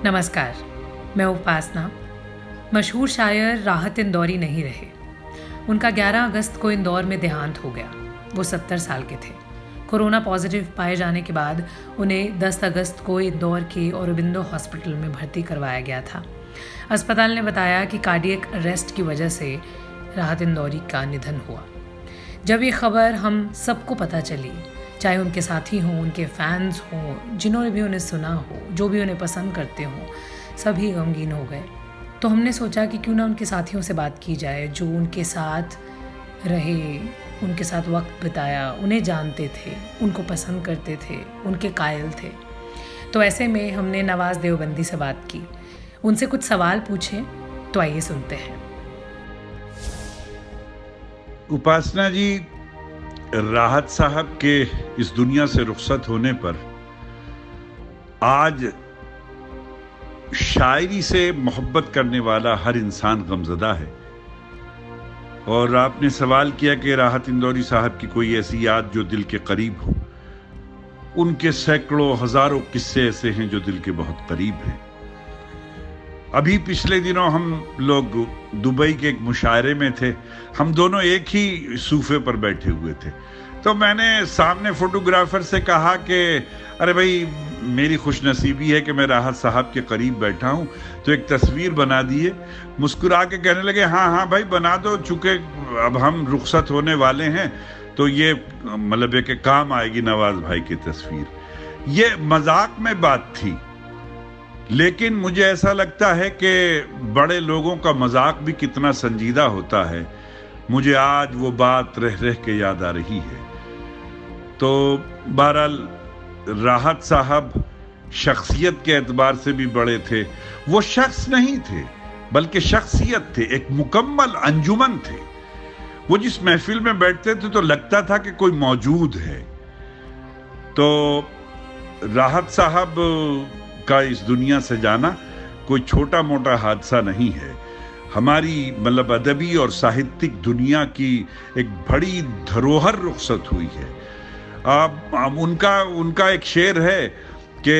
नमस्कार, मैं उपासना। मशहूर शायर राहत इंदौरी नहीं रहे। उनका 11 अगस्त को इंदौर में देहांत हो गया। वो 70 साल के थे। कोरोना पॉजिटिव पाए जाने के बाद उन्हें 10 अगस्त को इंदौर के औरोबिंदो हॉस्पिटल में भर्ती करवाया गया था। अस्पताल ने बताया कि कार्डियक अरेस्ट की वजह से राहत इंदौरी का निधन हुआ। जब ये खबर हम सबको पता चली, चाहे उनके साथी हों, उनके फैंस हों, जिन्होंने भी उन्हें सुना हो, जो भी उन्हें पसंद करते हों, सभी गमगीन हो गए। तो हमने सोचा कि क्यों ना उनके साथियों से बात की जाए, जो उनके साथ रहे, उनके साथ वक्त बिताया, उन्हें जानते थे, उनको पसंद करते थे, उनके कायल थे। तो ऐसे में हमने नवाज़ देवबंदी से बात की, उनसे कुछ सवाल पूछे। तो आइए सुनते हैं। उपासना जी, राहत साहब के इस दुनिया से रुखसत होने पर आज शायरी से मोहब्बत करने वाला हर इंसान गमज़दा है। और आपने सवाल किया कि राहत इंदौरी साहब की कोई ऐसी याद जो दिल के करीब हो। उनके सैकड़ों हजारों किस्से ऐसे हैं जो दिल के बहुत करीब हैं। अभी पिछले दिनों हम लोग दुबई के एक मुशायरे में थे। हम दोनों एक ही सूफे पर बैठे हुए थे। तो मैंने सामने फोटोग्राफर से कहा कि अरे भाई, मेरी खुशनसीबी है कि मैं राहत साहब के करीब बैठा हूँ, तो एक तस्वीर बना दिए। मुस्कुरा के कहने लगे, हाँ भाई बना दो, चूँकि अब हम रुखसत होने वाले हैं तो ये मतलब है कि काम आएगी नवाज भाई की तस्वीर। ये मजाक में बात थी, लेकिन मुझे ऐसा लगता है कि बड़े लोगों का मजाक भी कितना संजीदा होता है। मुझे आज वो बात रह रह के याद आ रही है। तो बहरहाल राहत साहब शख्सियत के एतबार से भी बड़े थे। वो शख्स नहीं थे बल्कि शख्सियत थे, एक मुकम्मल अंजुमन थे। वो जिस महफिल में बैठते थे तो लगता था कि कोई मौजूद है। तो राहत साहब का इस दुनिया से जाना कोई छोटा मोटा हादसा नहीं है। हमारी मतलब अदबी और साहित्यिक दुनिया की एक बड़ी धरोहर रुखसत हुई है। अब उनका एक शेर है कि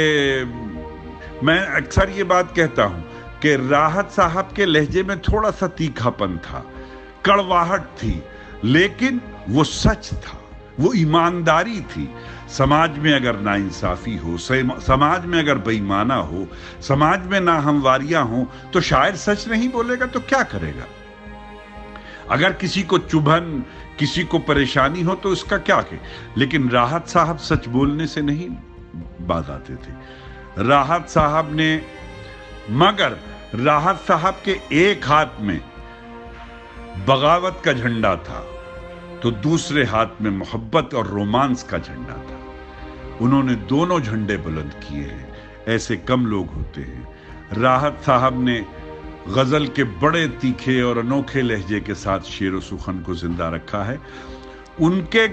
मैं अक्सर ये बात कहता हूँ कि राहत साहब के लहजे में थोड़ा सा तीखापन था, कड़वाहट थी, लेकिन वो सच था, वो ईमानदारी थी। समाज में अगर नाइंसाफी हो, समाज में अगर बेईमाना हो, समाज में नाहमवारियां हो, तो शायर सच नहीं बोलेगा तो क्या करेगा? अगर किसी को चुभन, किसी को परेशानी हो तो इसका क्या के? लेकिन राहत साहब सच बोलने से नहीं बात आते थे। राहत साहब ने, मगर राहत साहब के एक हाथ में बगावत का झंडा था तो दूसरे हाथ में मोहब्बत और रोमांस का झंडा था। उन्होंने दोनों झंडे बुलंद किए हैं। ऐसे कम लोग होते हैं। राहत साहब ने गजल के बड़े तीखे और अनोखे लहजे के साथ शेर व सुखन को जिंदा रखा है। उनके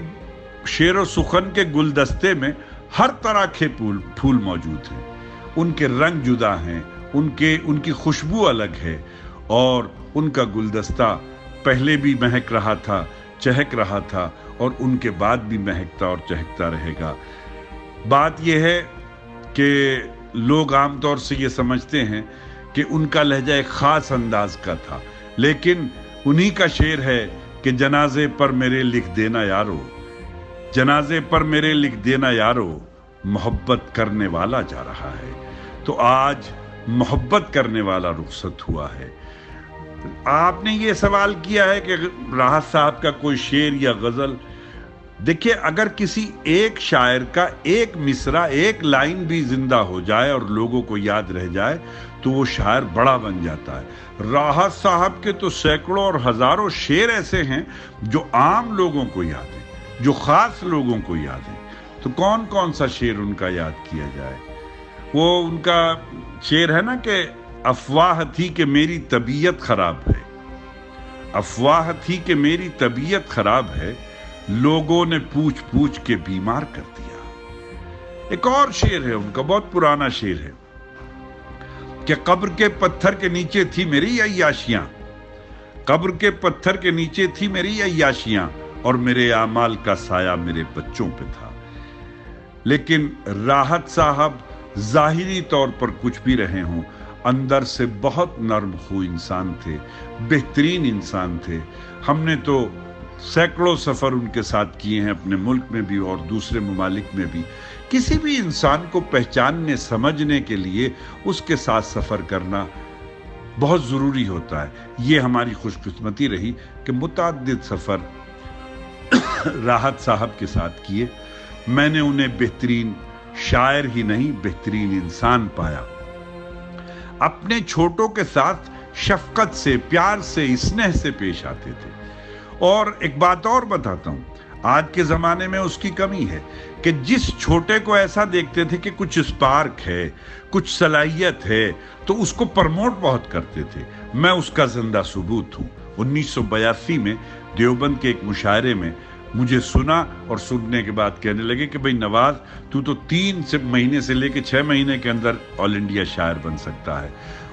शेर व सुखन के गुलदस्ते में हर तरह के फूल मौजूद हैं। उनके रंग जुदा हैं, उनकी खुशबू अलग है, और उनका गुलदस्ता पहले भी महक रहा था, चहक रहा था, और उनके बाद भी महकता और चहकता रहेगा। बात यह है कि लोग आमतौर से ये समझते हैं कि उनका लहजा एक खास अंदाज का था, लेकिन उन्हीं का शेर है कि जनाजे पर मेरे लिख देना यारो, जनाजे पर मेरे लिख देना यारो, मोहब्बत करने वाला जा रहा है। तो आज मोहब्बत करने वाला रुखसत हुआ है। आपने ये सवाल किया है कि राहत साहब का कोई शेर या गजल। देखिए, अगर किसी एक शायर का एक मिसरा, एक लाइन भी जिंदा हो जाए और लोगों को याद रह जाए तो वो शायर बड़ा बन जाता है। राहत साहब के तो सैकड़ों और हजारों शेर ऐसे हैं जो आम लोगों को याद हैं, जो खास लोगों को याद हैं। तो कौन कौन सा शेर उनका याद किया जाए? वो उनका शेर है ना कि अफवाह थी कि मेरी तबीयत खराब है, अफवाह थी कि मेरी तबीयत खराब है, लोगों ने पूछ पूछ के बीमार कर दिया। एक और शेर है उनका, बहुत पुराना शेर है कि कब्र के पत्थर के नीचे थी मेरी अय्याशियां, कब्र के पत्थर के नीचे थी मेरी अय्याशियां, और मेरे आमाल का साया मेरे बच्चों पे था। लेकिन राहत साहब ظاہری طور پر کچھ بھی رہے ہوں، اندر سے بہت نرم خو انسان تھے، بہترین انسان تھے۔ ہم نے تو سینکڑوں سفر ان کے ساتھ کیے ہیں، اپنے ملک میں بھی اور دوسرے ممالک میں بھی۔ کسی بھی انسان کو پہچاننے سمجھنے کے لیے اس کے ساتھ سفر کرنا بہت ضروری ہوتا ہے۔ یہ ہماری خوش قسمتی رہی کہ متعدد سفر راحت صاحب کے ساتھ کیے۔ میں نے انہیں بہترین شاعر ہی نہیں، بہترین انسان پایا۔ اپنے چھوٹوں کے ساتھ شفقت سے، پیار سے، اسنہ سے پیش آتے تھے۔ اور ایک بات اور بتاتا ہوں، آج کے زمانے میں اس کی کمی ہے کہ جس چھوٹے کو ایسا دیکھتے تھے کہ کچھ اسپارک ہے، کچھ صلاحیت ہے، تو اس کو پرموٹ بہت کرتے تھے۔ میں اس کا زندہ ثبوت ہوں۔ 1982 میں دیوبند کے ایک مشاعرے میں مجھے سنا اور سننے کے بعد کہنے لگے کہ بھئی نواز، تو 3 مہینے سے لے کے 6 مہینے کے اندر آل انڈیا شاعر بن سکتا ہے۔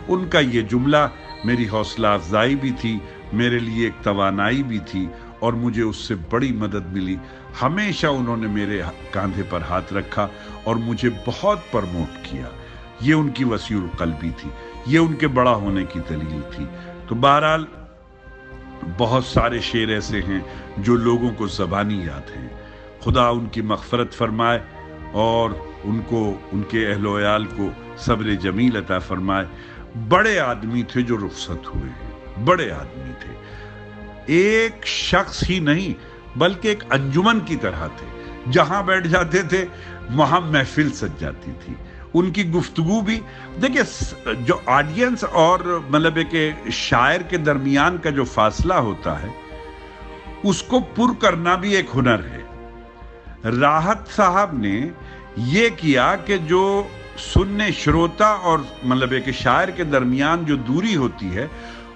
ان کا یہ جملہ میری حوصلہ افزائی بھی تھی، میرے لیے ایک توانائی بھی تھی، اور مجھے اس سے بڑی مدد ملی۔ ہمیشہ انہوں نے میرے کاندھے پر ہاتھ رکھا اور مجھے بہت پرموٹ کیا۔ یہ ان کی وسیع القلبی تھی، یہ ان کے بڑا ہونے کی دلیل تھی۔ تو بہرحال بہت سارے شعر ایسے ہیں جو لوگوں کو زبانی یاد ہیں۔ خدا ان کی مغفرت فرمائے اور ان کو، ان کے اہل و عیال کو صبر جمیل عطا فرمائے۔ بڑے آدمی تھے جو رخصت ہوئے ہیں، بڑے آدمی تھے، ایک شخص ہی نہیں بلکہ ایک انجمن کی طرح تھے۔ جہاں بیٹھ جاتے تھے وہاں محفل سج جاتی تھی۔ ان کی گفتگو بھی دیکھیں، جو آڈینس اور مطلب ہے کہ شاعر کے درمیان کا جو فاصلہ ہوتا ہے اس کو پر کرنا بھی ایک ہنر ہے۔ راحت صاحب نے یہ کیا کہ جو سننے شروتا اور مطلب ہے کہ شاعر کے درمیان جو دوری ہوتی ہے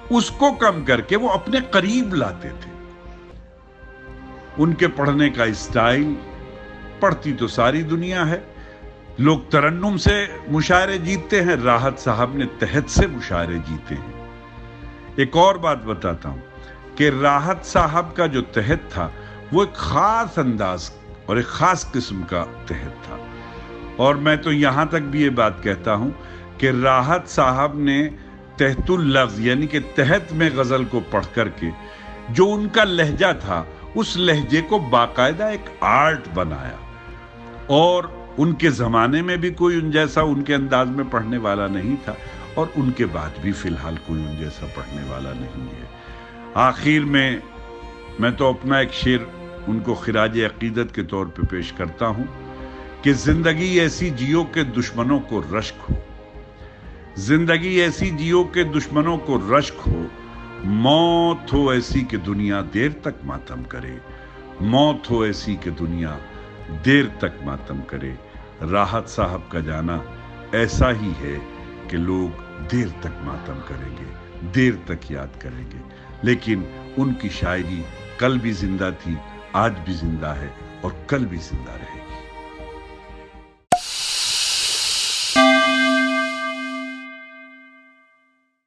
اس کو کم کر کے وہ اپنے قریب لاتے تھے۔ ان کے پڑھنے کا اسٹائل، پڑھتی تو ساری دنیا ہے، لوگ ترنم سے مشاعرے جیتتے ہیں، راحت صاحب نے تحت سے مشاعرے جیتے ہیں۔ ایک اور بات بتاتا ہوں کہ راحت صاحب کا جو تحت تھا وہ ایک خاص انداز اور ایک خاص قسم کا تحت تھا۔ اور میں تو یہاں تک بھی یہ بات کہتا ہوں کہ راحت صاحب نے تحت اللفظ یعنی کہ تحت میں غزل کو پڑھ کر کے جو ان کا لہجہ تھا اس لہجے کو باقاعدہ ایک آرٹ بنایا، اور ان کے زمانے میں بھی کوئی ان جیسا ان کے انداز میں پڑھنے والا نہیں تھا، اور ان کے بعد بھی فی الحال کوئی ان جیسا پڑھنے والا نہیں ہے۔ آخر میں تو اپنا ایک شعر ان کو خراج عقیدت کے طور پہ پیش کرتا ہوں کہ زندگی ایسی جیو کہ دشمنوں کو رشک ہو، زندگی ایسی جیو کہ دشمنوں کو رشک ہو، موت ہو ایسی کہ دنیا دیر تک ماتم کرے، موت ہو ایسی کہ دنیا دیر تک ماتم کرے۔ راحت صاحب کا جانا ایسا ہی ہے کہ لوگ دیر تک ماتم کریں گے، دیر تک یاد کریں گے، لیکن ان کی شاعری کل بھی زندہ تھی، آج بھی زندہ ہے اور کل بھی زندہ رہے۔